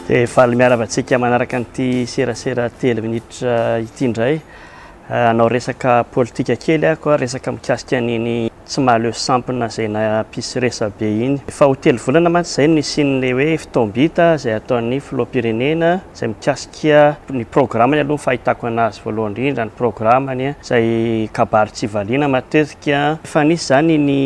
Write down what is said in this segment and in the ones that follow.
Dia faly miaravatsika manaraka an'ity serasera telo minitra ity indray. Anao resaka politika kely ako, resaka mikasika an'iny tsy mahaleo sampona izay nampisy resa be iny. Fa ho telo volana mantsy izay nisian'ilay hoe fitoam-bita izay ataon'ny filoham-pirenena izay mikasika ny programmany aloha fahitako anazy voalohany indrindra ny programmany izay kabary tsy valiana matetika. Efa nisy zany ny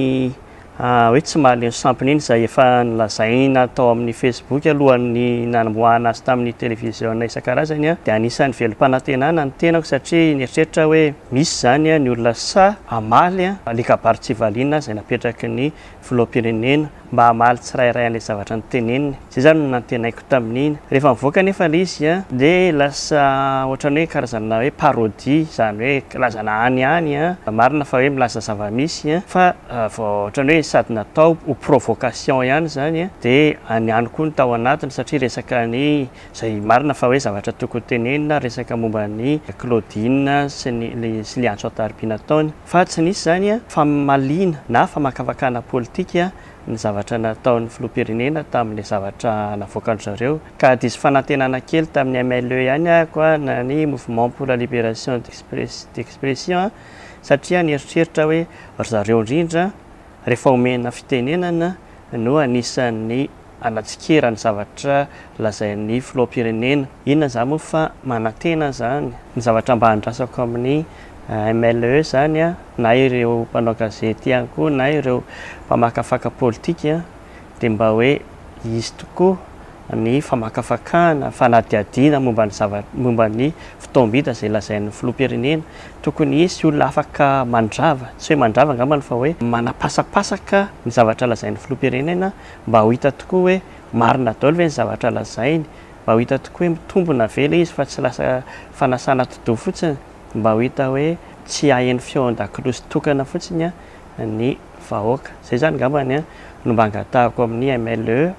hoe tsy mahaleo sampona iny izay efa nilazaina tao amin'ny Facebook alohan'ny namoahana azy tamin'ny televiziona isan-karazany dia anisan'ny velom-panantenana ny tenako satria nieritreritra hoe misy zany ny olona sa hamaly le kabary tsy valiana izay napetraky ny filoham-pirenena mba hamaly tsirairay an'ilay zavatra nyteneniny. Izay zany no nantenaiko tamin'iny. Rehefa mivoaka nefa ilay izy dia lasa ohatran'ny hoe karazana hoe parodie, izany hoe lazana any marina fa hoe milaza zava-misy fa ohatran'ny hoe sady natao ho provocation ihany zany dia any koa ny tao anatiny satria resaka ny izay marina fa hoe zavatra tokony tenenina, resaka momba ny Claudine sy ny antso ataribina taony fa tsy nisy zany famaliana na famakafakana politika ny zavatra nataon'ny filoham-pirenena tamin'ilay zavatra navoakan'ny zareo ka diso fanantenana kely tamin'ny MLE ihany koa na ny mouvement pour la libération d'expression satria nieritreritra hoe zareo indrindra rehefa omena fitenenana no anisan'ny anatsikerany zavatra lazain'ny filoham-pirenena. Inona zany moa fa manantena zany ny zavatra mba handrasako amin'ny MLE zany na ireo mpanao gazety ihany koa na ireo mpamakafaka politika dia mba hoe izy tokoa ny famakafakana fanadihadiana momba ny fitoam-bita izay lazain'ny filoham-pirenena. Tokony isy olona afaka mandrava, tsy hoe mandrava angambany fa hoe manapasapasaka ny zavatra lazain'ny filoham-pirenena mba ho hita tokoa hoe marina daholo ve ny zavatra lazainy, mba ho hita tokoa hoe mitombona ve ilay izy fa tsy lasa fanasana todo fotsiny, mba ho hita hoe tsy hahen'ny feo-an-dakiloha sy tokana fotsiny ny vahoaka. Izay zany angambany no mba angatahako amin'ny MLE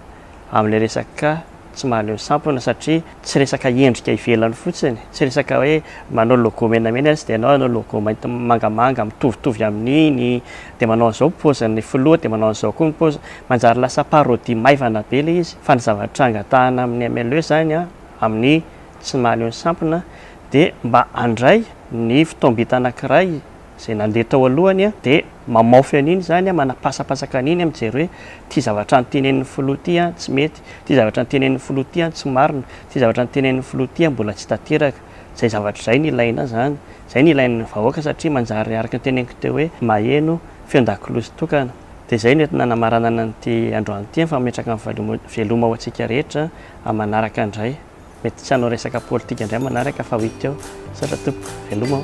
amin'ilay resaka tsy mahaleo sampona satria tsy resaka endrika ivelany fotsiny, tsy resaka hoe manao logo menamena izy dia ianao manao logo mangamanga mitovitovy amin'iny dia manao an'izao paozin'ny filoha dia manao an'izao koa ny paozy, manjary lasa parodie maivana be ilay izy. Fa ny zavatra angatahana amin'ny MLE zany amin'ny tsy mahaleo sampona dia mba handray ny fitoam-bita anankiray izay nandeha tao alohany dia mamaofy an'iny zany manapasapasaka an'iny mijery hoe ty zavatra nytenen'ny filoha ty tsy mety, ty zavatra nytenen'ny filoha ty tsy marina, ty zavatra nytenen'ny filoha ty mbola tsy tanteraka. Izay zavatra izay ny ilaina zany, izay ny ilain'ny vahoaka satria manjary araka ny teneniko teo hoe maheno feo-an-dakiloha sy tokana. Dia izay no entina namaranana an'ity androany ity fa metraka amin'ny veloma ho antsika rehetra manaraka indray. Mety tsy hanao resaka politika indray manaraka fa ho hita eo. Sara tompo, veloma.